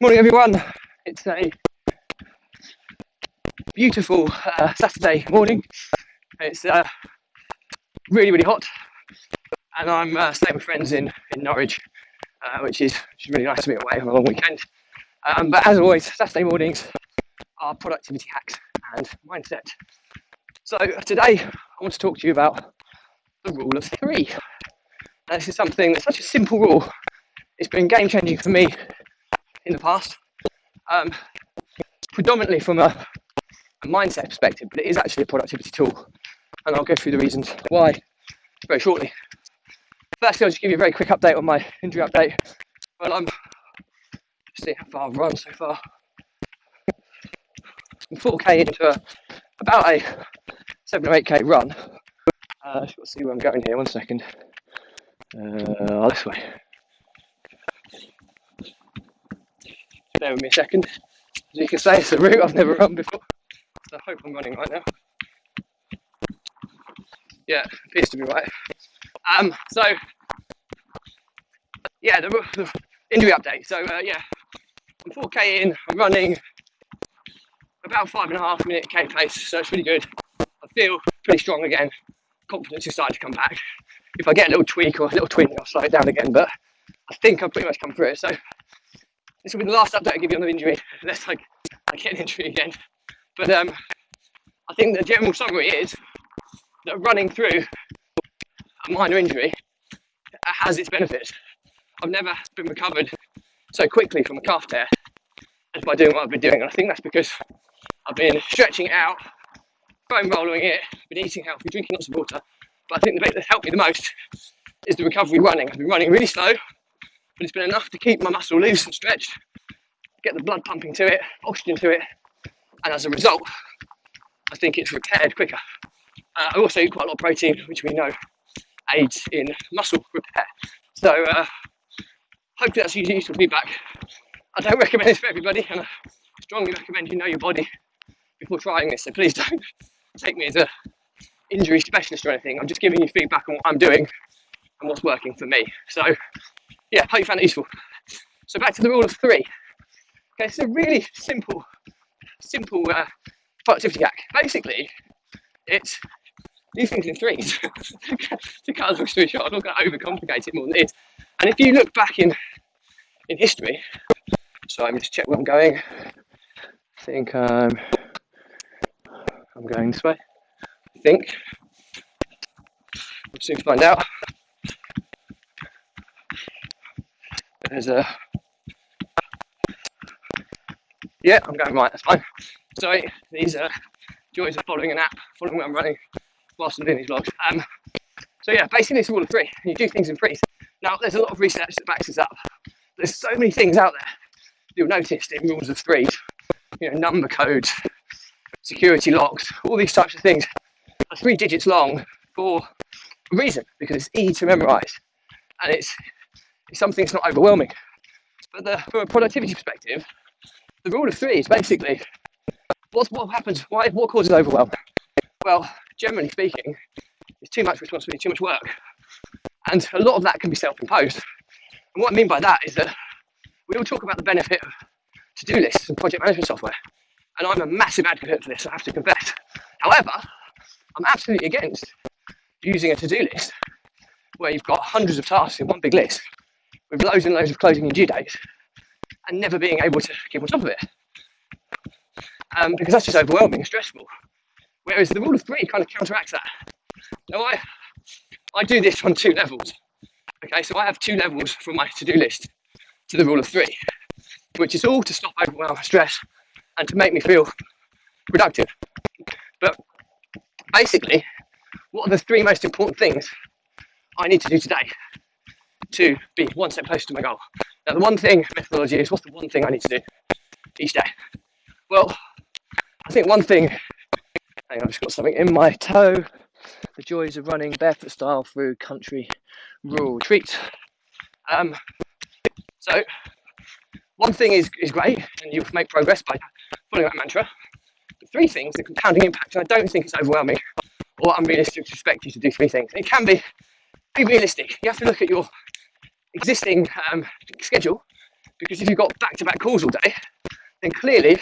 Morning everyone, it's a beautiful Saturday morning. It's really hot and I'm staying with friends in Norwich, which is really nice to be away on a long weekend. But as always, Saturday mornings are productivity hacks and mindset. So today I want to talk to you about the rule of three. Now, this is something that's such a simple rule. It's been game changing for me in the past, predominantly from a mindset perspective, but it is actually a productivity tool, and I'll go through the reasons why very shortly. Firstly, I'll just give you a very quick update on my injury update. Well, I'm see how far I've run so far. I'm 4k into about a 7 or 8k run. Just got to see where I'm going here. 1 second. This way. Bear with me a second. As you can say, it's a route I've never run before, so I hope I'm running right now. Yeah, appears to be right. So yeah, the injury update. So yeah, I'm 4k in. I'm running about 5.5 minute k pace, so it's really good. I feel pretty strong again. Confidence is starting to come back. If I get a little tweak or a little twinge, I'll slow it down again. But I think I've pretty much come through it. So this will be the last update I give you on the injury, unless I get an injury again. But I think the general summary is that running through a minor injury has its benefits. I've never been recovered so quickly from a calf tear as by doing what I've been doing. And I think that's because I've been stretching it out, foam rolling it, been eating healthy, drinking lots of water. But I think the bit that's helped me the most is the recovery running. I've been running really slow, but it's been enough to keep my muscle loose and stretched, get the blood pumping to it, oxygen to it, and as a result, I think it's repaired quicker. I also eat quite a lot of protein, which we know aids in muscle repair. So hopefully that's useful feedback. I don't recommend this for everybody, and I strongly recommend you know your body before trying this. So please don't take me as a injury specialist or anything. I'm just giving you feedback on what I'm doing and what's working for me. So yeah, hope you found it useful. So back to the rule of three. Okay, it's a really simple productivity hack. Basically, it's do things in threes. To cut a long story short, I'm not going to overcomplicate it more than it is. And if you look back in history, so let me just check where I'm going. I think I'm going this way. I think. We'll soon find out. There's a. Yeah, I'm going right, that's fine. Sorry, these are joys of following an app, following where I'm running whilst I'm doing these vlogs. So yeah, basically it's a rule of three. You do things in threes. Now, there's a lot of research that backs this up. There's so many things out there you'll notice in rules of threes. You know, number codes, security locks, all these types of things are 3 digits long for a reason, because it's easy to memorize and it's something that's not overwhelming. But from a productivity perspective, the rule of three is basically what happens, what causes overwhelm? Well, generally speaking, it's too much responsibility, too much work. And a lot of that can be self-imposed. And what I mean by that is that we all talk about the benefit of to-do lists and project management software. And I'm a massive advocate for this, I have to confess. However, I'm absolutely against using a to-do list where you've got hundreds of tasks in one big list with loads and loads of closing and due dates and never being able to keep on top of it. Because that's just overwhelming and stressful. Whereas the rule of three kind of counteracts that. Now I do this on 2 levels. Okay, so I have 2 levels from my to-do list to the rule of three, which is all to stop overwhelm and stress and to make me feel productive. But basically, what are the 3 most important things I need to do today to be 1 step closer to my goal? Now, the one thing methodology is, what's the one thing I need to do each day? Well, I think one thing, hang on, I've just got something in my toe. The joys of running barefoot style through country rural retreats. So one thing is great, and you'll make progress by following that mantra. But 3 things, the compounding impact, and I don't think it's overwhelming or unrealistic to expect you to do 3 things. It can be realistic. You have to look at your existing schedule Because if you've got back-to-back calls all day, then clearly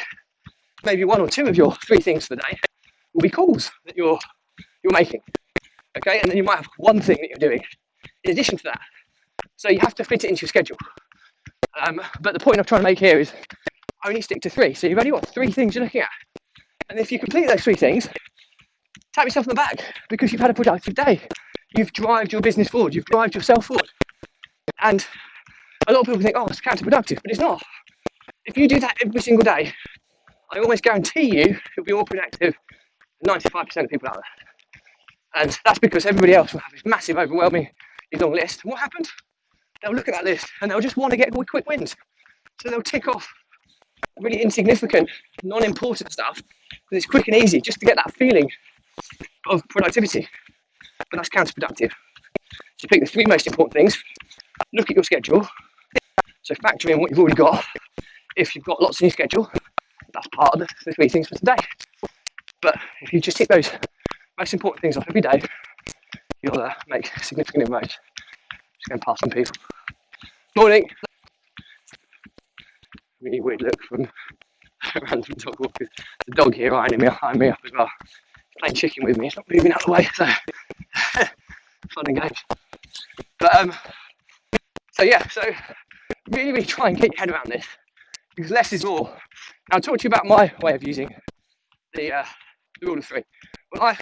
maybe one or two of your three things for the day will be calls that you're making. Okay, and then you might have one thing that you're doing in addition to that. So you have to fit it into your schedule. But the point I'm trying to make here is only stick to three. So you've only got three things you're looking at. And if you complete those three things, tap yourself on the back because you've had a productive day. You've driven your business forward. You've driven yourself forward. And a lot of people think, oh, it's counterproductive, but it's not. If you do that every single day, I almost guarantee you you'll be more productive than 95% of people out there. And that's because everybody else will have this massive, overwhelming, long list. And what happens? They'll look at that list and they'll just want to get quick wins. So they'll tick off really insignificant, non-important stuff because it's quick and easy just to get that feeling of productivity. But that's counterproductive. So pick the three most important things, look at your schedule, so factor in what you've already got. If you've got lots in your schedule, that's part of the three things for today. But if you just tick those most important things off every day, you'll make significant inroads. Just going past some people. Morning. Really weird look from a random dog walker. The dog here eyeing me up as well. Playing chicken with me, it's not moving out of the way, so fun and games. But so really try and get your head around this because less is more. Now I'll talk to you about my way of using the rule of three. Well,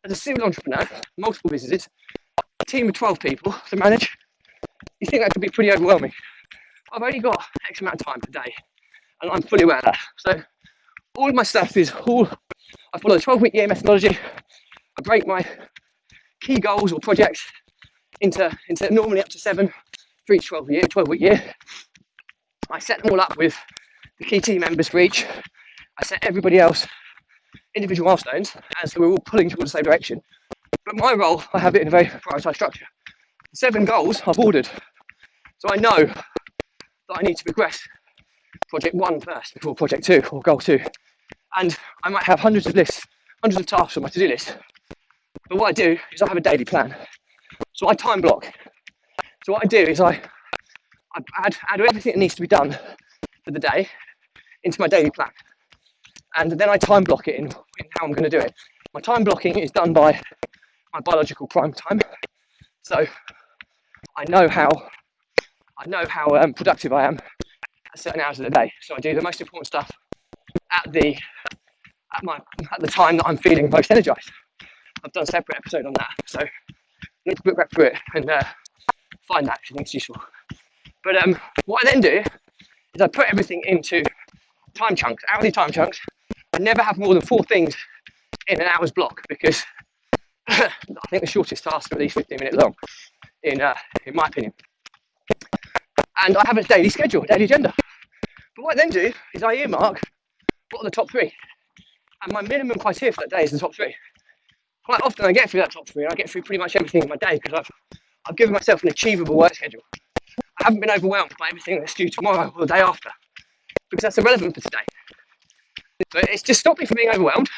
as a serial entrepreneur, multiple businesses, a team of 12 people to manage, you think that could be pretty overwhelming. I've only got X amount of time per day, and I'm fully aware of that. So all of my stuff is I follow the 12-week year methodology. I break my key goals or projects into normally up to 7 for each 12-week year. I set them all up with the key team members for each. I set everybody else individual milestones, and so we're all pulling towards the same direction. But my role, I have it in a very prioritised structure. The 7 goals I've ordered, so I know that I need to progress project 1 first before project 2 or goal 2. And I might have hundreds of tasks on my to-do list. But what I do is I have a daily plan. So I time block. So what I do is I add everything that needs to be done for the day into my daily plan. And then I time block it in how I'm going to do it. My time blocking is done by my biological prime time. So I know how productive I am at certain hours of the day. So I do the most important stuff at the time that I'm feeling most energized. I've done a separate episode on that, so need to book back through it and find that if you think it's useful. But what I then do is I put everything into time chunks, hourly time chunks. I never have more than 4 things in an hour's block because I think the shortest tasks are at least 15 minutes long, in my opinion. And I have a daily schedule, daily agenda. But what I then do is I earmark what are the top 3. And my minimum criteria for that day is the top 3. Quite often I get through that top 3 and I get through pretty much everything in my day because I've given myself an achievable work schedule. I haven't been overwhelmed by everything that's due tomorrow or the day after because that's irrelevant for today. So it's just stopped me from being overwhelmed.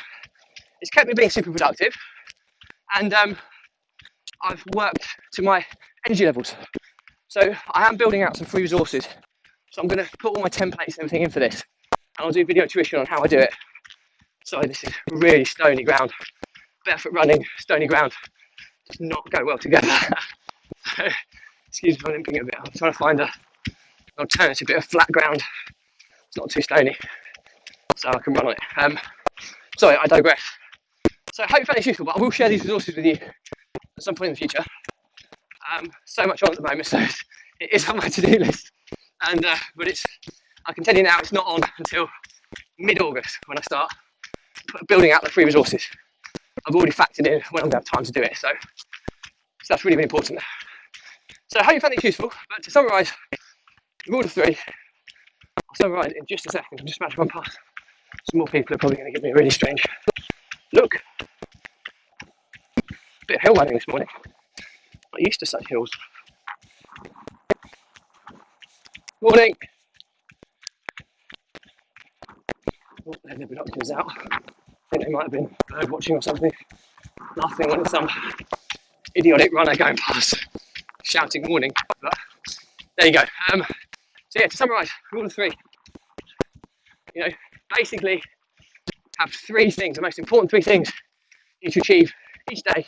It's kept me being super productive, and I've worked to my energy levels. So I am building out some free resources. So I'm going to put all my templates and everything in for this, and I'll do video tuition on how I do it. So this is really stony ground. Barefoot running, stony ground does not go well together. Excuse me for limping a bit. I'm trying to find an alternative bit of flat ground. It's not too stony, so I can run on it. Sorry, I digress. So I hope you found this useful, but I will share these resources with you at some point in the future. So much on at the moment, so it is on my to-do list. And but I can tell you now, it's not on until mid-August when I start building out the free resources. I've already factored in when I'm going to have time to do it, so that's really, really important. So I hope you found this useful, but to summarise the rule of 3, I'll summarise it in just a second. I'm just about to run past. Some more people are probably going to give me a really strange look. A bit of hill running this morning. Not used to such hills. Morning. Oh, they had their binoculars out. I think they might have been bird watching or something. Laughing when some idiotic runner going past, shouting warning. But there you go. So yeah, to summarise, rule of three. You know, basically have three things, the most important three things you need to achieve each day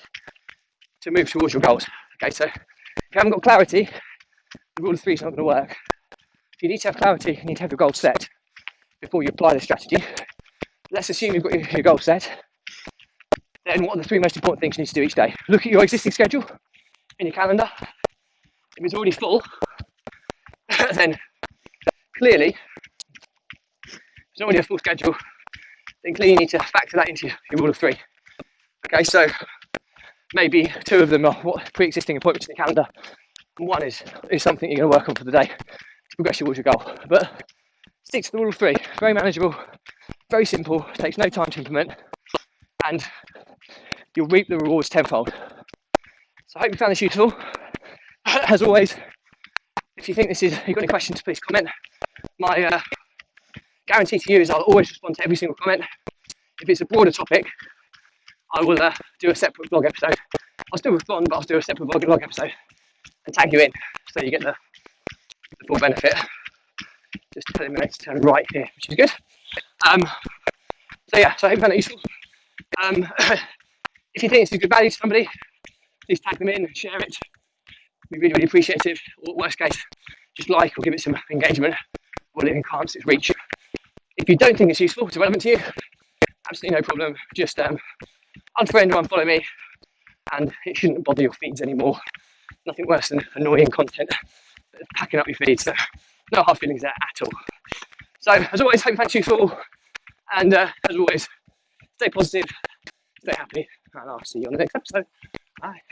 to move towards your goals. Okay, so if you haven't got clarity, the rule of three is not going to work. If you need to have clarity, you need to have your goals set before you apply the strategy. Let's assume you've got your goal set. Then what are the three most important things you need to do each day? Look at your existing schedule in your calendar. If it's already full, then clearly, if it's already a full schedule, then clearly you need to factor that into your rule of three. Okay, so maybe two of them are pre-existing appointments in the calendar, and one is something you're going to work on for the day to progress towards your goal. But stick to the rule of three. Very manageable, very simple, takes no time to implement, and you'll reap the rewards tenfold. So I hope you found this useful. As always, if you think you've got any questions, please comment. My guarantee to you is I'll always respond to every single comment. If it's a broader topic, I will do a separate blog episode. I'll still respond, but I'll do a separate blog episode and tag you in so you get the full benefit. Just eliminates turn right here, which is good. So yeah, so I hope you found it useful. If you think it's a good value to somebody, please tag them in and share it. Be really, really appreciative. Or worst case, just like or give it some engagement. Will it enhance its reach? If you don't think it's useful, it's relevant to you, absolutely no problem. Just unfriend or unfollow me, and it shouldn't bother your feeds anymore. Nothing worse than annoying content packing up your feeds. So no hard feelings there at all. So as always, hope you found it useful, and as always, stay positive, stay happy, and I'll see you on the next episode. Bye.